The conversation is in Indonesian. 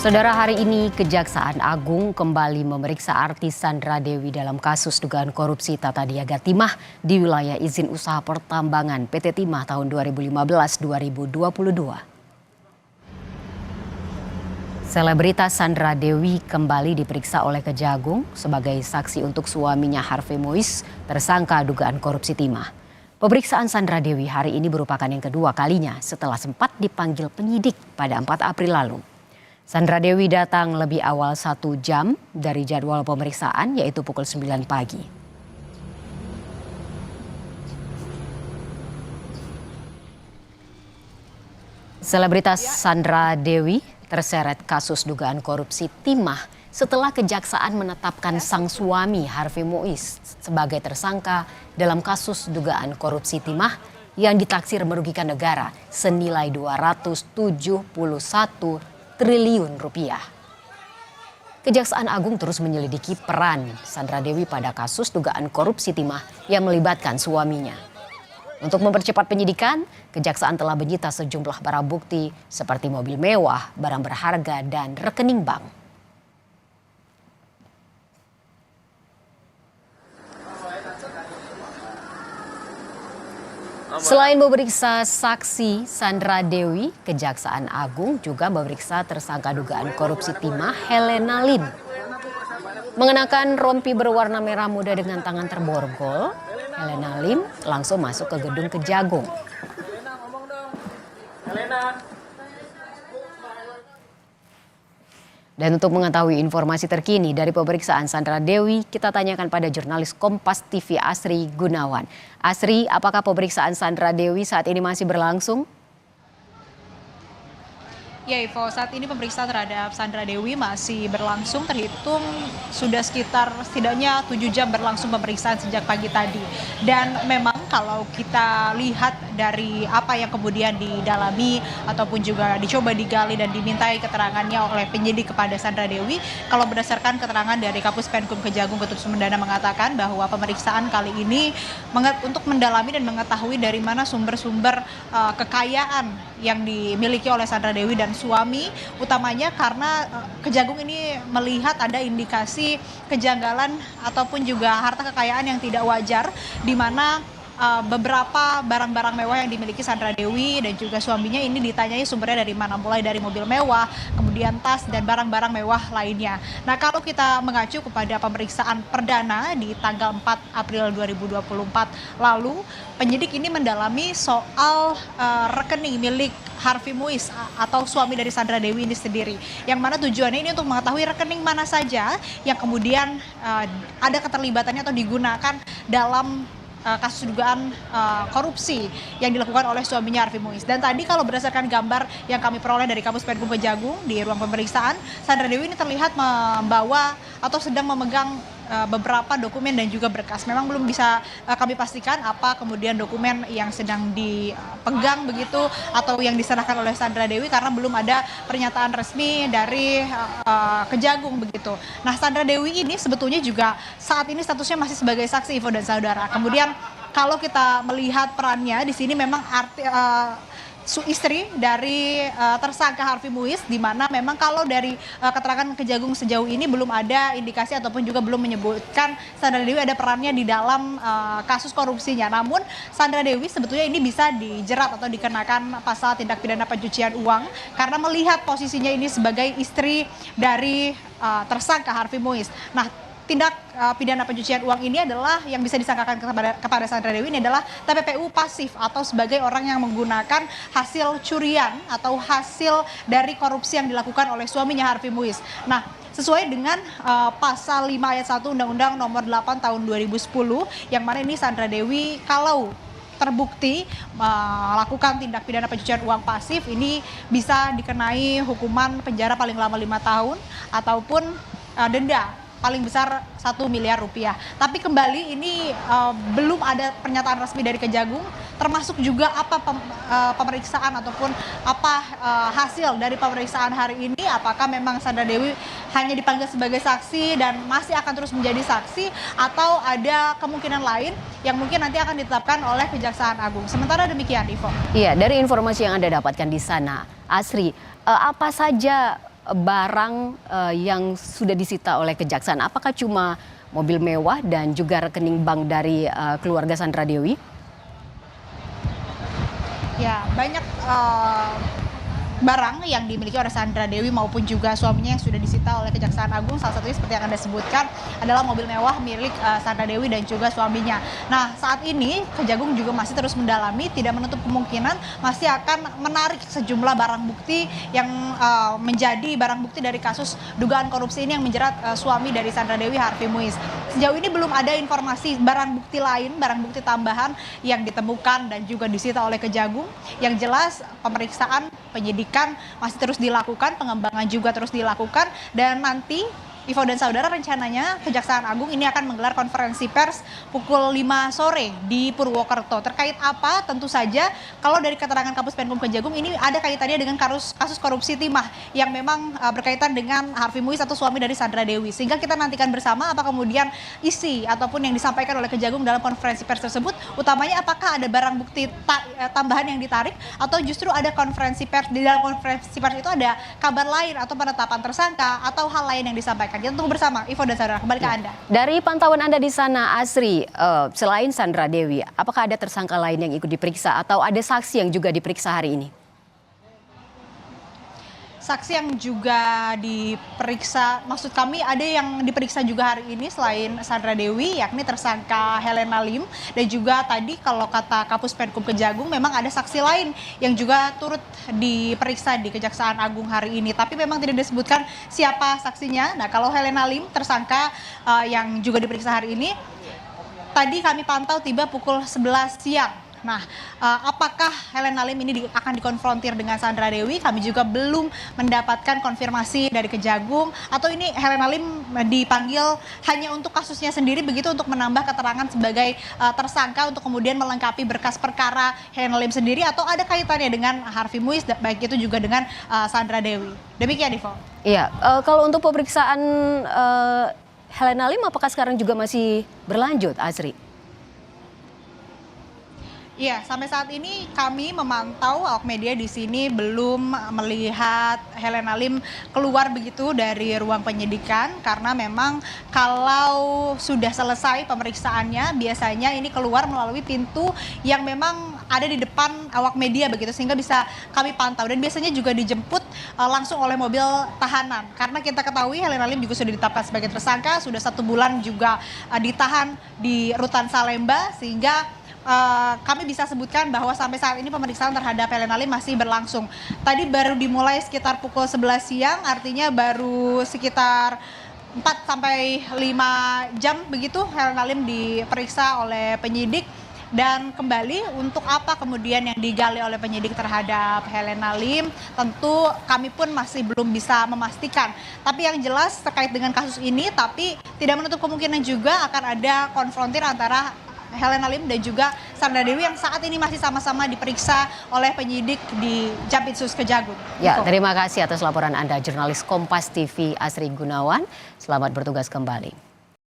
Saudara, hari ini Kejaksaan Agung kembali memeriksa artis Sandra Dewi dalam kasus dugaan korupsi tata niaga timah di wilayah izin usaha pertambangan PT Timah tahun 2015-2022. Selebritas Sandra Dewi kembali diperiksa oleh Kejagung sebagai saksi untuk suaminya Harvey Mois tersangka dugaan korupsi timah. Pemeriksaan Sandra Dewi hari ini merupakan yang kedua kalinya setelah sempat dipanggil penyidik pada 4 April lalu. Sandra Dewi datang lebih awal 1 jam dari jadwal pemeriksaan, yaitu pukul 9 pagi. Selebritas Sandra Dewi terseret kasus dugaan korupsi timah setelah Kejaksaan menetapkan sang suami Harvey Mois sebagai tersangka dalam kasus dugaan korupsi timah yang ditaksir merugikan negara senilai 271 triliun rupiah. Kejaksaan Agung terus menyelidiki peran Sandra Dewi pada kasus dugaan korupsi timah yang melibatkan suaminya. Untuk mempercepat penyidikan, Kejaksaan telah menyita sejumlah barang bukti seperti mobil mewah, barang berharga, dan rekening bank. Selain memeriksa saksi Sandra Dewi, Kejaksaan Agung juga memeriksa tersangka dugaan korupsi timah Helena Lim. Mengenakan rompi berwarna merah muda dengan tangan terborgol, Helena Lim langsung masuk ke gedung Kejagung. Dan untuk mengetahui informasi terkini dari pemeriksaan Sandra Dewi, kita tanyakan pada jurnalis Kompas TV Asri Gunawan. Asri, apakah pemeriksaan Sandra Dewi saat ini masih berlangsung? Ya Ivo, saat ini pemeriksaan terhadap Sandra Dewi masih berlangsung, terhitung sudah sekitar setidaknya 7 jam berlangsung pemeriksaan sejak pagi tadi. Dan memang kalau kita lihat dari apa yang kemudian didalami ataupun juga dicoba digali dan dimintai keterangannya oleh penyidik kepada Sandra Dewi, kalau berdasarkan keterangan dari Kapus Penkum Kejagung Ketut Sumedana mengatakan bahwa pemeriksaan kali ini untuk mendalami dan mengetahui dari mana sumber-sumber kekayaan yang dimiliki oleh Sandra Dewi dan suami, utamanya karena Kejagung ini melihat ada indikasi kejanggalan ataupun juga harta kekayaan yang tidak wajar, di mana beberapa barang-barang mewah yang dimiliki Sandra Dewi dan juga suaminya ini ditanyai sumbernya dari mana, mulai dari mobil mewah, kemudian tas dan barang-barang mewah lainnya. Nah, kalau kita mengacu kepada pemeriksaan perdana di tanggal 4 April 2024 lalu, penyidik ini mendalami soal rekening milik Harvey Mois atau suami dari Sandra Dewi ini sendiri, yang mana tujuannya ini untuk mengetahui rekening mana saja yang kemudian ada keterlibatannya atau digunakan dalam kasus dugaan korupsi yang dilakukan oleh suaminya Harvey Mois. Dan tadi kalau berdasarkan gambar yang kami peroleh dari Kapus Penkum Kejagung di ruang pemeriksaan, Sandra Dewi ini terlihat membawa atau sedang memegang beberapa dokumen dan juga berkas. Memang belum bisa kami pastikan apa kemudian dokumen yang sedang dipegang begitu atau yang diserahkan oleh Sandra Dewi, karena belum ada pernyataan resmi dari Kejagung begitu. Nah, Sandra Dewi ini sebetulnya juga saat ini statusnya masih sebagai saksi, Ivo dan saudara. Kemudian kalau kita melihat perannya di sini memang istri dari tersangka Harvey Mois, di mana memang kalau dari keterangan Kejagung sejauh ini belum ada indikasi ataupun juga belum menyebutkan Sandra Dewi ada perannya di dalam kasus korupsinya. Namun Sandra Dewi sebetulnya ini bisa dijerat atau dikenakan pasal tindak pidana pencucian uang karena melihat posisinya ini sebagai istri dari tersangka Harvey Mois. Nah, tindak pidana pencucian uang ini adalah yang bisa disangkakan kepada Sandra Dewi ini adalah TPPU pasif atau sebagai orang yang menggunakan hasil curian atau hasil dari korupsi yang dilakukan oleh suaminya Harvey Mois. Nah, sesuai dengan pasal 5 ayat 1 Undang-Undang nomor 8 tahun 2010, yang mana ini Sandra Dewi kalau terbukti melakukan tindak pidana pencucian uang pasif ini bisa dikenai hukuman penjara paling lama 5 tahun ataupun denda paling besar 1 miliar rupiah. Tapi kembali ini belum ada pernyataan resmi dari Kejagung, termasuk juga apa pemeriksaan ataupun apa hasil dari pemeriksaan hari ini, apakah memang Sandra Dewi hanya dipanggil sebagai saksi dan masih akan terus menjadi saksi, atau ada kemungkinan lain yang mungkin nanti akan ditetapkan oleh Kejaksaan Agung. Sementara demikian, Ivo. Iya, dari informasi yang Anda dapatkan di sana, Asri, apa saja barang yang sudah disita oleh Kejaksaan? Apakah cuma mobil mewah dan juga rekening bank dari keluarga Sandra Dewi? Ya, banyak barang yang dimiliki oleh Sandra Dewi maupun juga suaminya yang sudah disita oleh Kejaksaan Agung. Salah satunya seperti yang Anda sebutkan adalah mobil mewah milik Sandra Dewi dan juga suaminya. Nah, saat ini Kejagung juga masih terus mendalami, tidak menutup kemungkinan masih akan menarik sejumlah barang bukti yang menjadi barang bukti dari kasus dugaan korupsi ini yang menjerat suami dari Sandra Dewi, Harvey Muiz. Sejauh ini belum ada informasi barang bukti lain, barang bukti tambahan yang ditemukan dan juga disita oleh Kejagung. Yang jelas pemeriksaan penyidikan masih terus dilakukan, pengembangan juga terus dilakukan, dan nanti Ivo dan saudara rencananya Kejaksaan Agung ini akan menggelar konferensi pers pukul 5 sore di Purwokerto. Terkait apa? Tentu saja kalau dari keterangan Kapus Penkum Kejagung ini ada kaitannya dengan kasus korupsi timah yang memang berkaitan dengan Harvey Muiz atau suami dari Sandra Dewi. Sehingga kita nantikan bersama apa kemudian isi ataupun yang disampaikan oleh Kejagung dalam konferensi pers tersebut. Utamanya apakah ada barang bukti tambahan yang ditarik atau justru ada konferensi pers, di dalam konferensi pers itu ada kabar lain atau penetapan tersangka atau hal lain yang disampaikan. Kita tunggu bersama, Ivo dan saudara, kembali ke Anda. Dari pantauan Anda di sana, Asri, selain Sandra Dewi, apakah ada tersangka lain yang ikut diperiksa atau ada saksi yang juga diperiksa hari ini? Saksi yang juga diperiksa, maksud kami ada yang diperiksa juga hari ini selain Sandra Dewi, yakni tersangka Helena Lim, dan juga tadi kalau kata Kapus Penkum Kejagung memang ada saksi lain yang juga turut diperiksa di Kejaksaan Agung hari ini, tapi memang tidak disebutkan siapa saksinya. Nah, kalau Helena Lim tersangka yang juga diperiksa hari ini, tadi kami pantau tiba pukul 11 siang. Nah, apakah Helena Lim ini akan dikonfrontir dengan Sandra Dewi? Kami juga belum mendapatkan konfirmasi dari Kejagung. Atau ini Helena Lim dipanggil hanya untuk kasusnya sendiri begitu, untuk menambah keterangan sebagai tersangka untuk kemudian melengkapi berkas perkara Helena Lim sendiri, atau ada kaitannya dengan Harvey Muiz, baik itu juga dengan Sandra Dewi. Demikian, Ivo. Iya, kalau untuk pemeriksaan Helena Lim apakah sekarang juga masih berlanjut, Asri? Iya, sampai saat ini kami memantau awak media di sini belum melihat Helena Lim keluar begitu dari ruang penyidikan, karena memang kalau sudah selesai pemeriksaannya biasanya ini keluar melalui pintu yang memang ada di depan awak media begitu, sehingga bisa kami pantau, dan biasanya juga dijemput langsung oleh mobil tahanan, karena kita ketahui Helena Lim juga sudah ditetapkan sebagai tersangka, sudah 1 bulan juga ditahan di Rutan Salemba, sehingga kami bisa sebutkan bahwa sampai saat ini pemeriksaan terhadap Helena Lim masih berlangsung. Tadi baru dimulai sekitar pukul 11 siang, artinya baru sekitar 4 sampai 5 jam begitu Helena Lim diperiksa oleh penyidik. Dan kembali untuk apa kemudian yang digali oleh penyidik terhadap Helena Lim, tentu kami pun masih belum bisa memastikan. Tapi yang jelas terkait dengan kasus ini, tapi tidak menutup kemungkinan juga akan ada konfrontir antara Helena Lim dan juga Sandra Dewi yang saat ini masih sama-sama diperiksa oleh penyidik di Jampitsus Kejagung. Ya, terima kasih atas laporan Anda, jurnalis Kompas TV Asri Gunawan. Selamat bertugas kembali.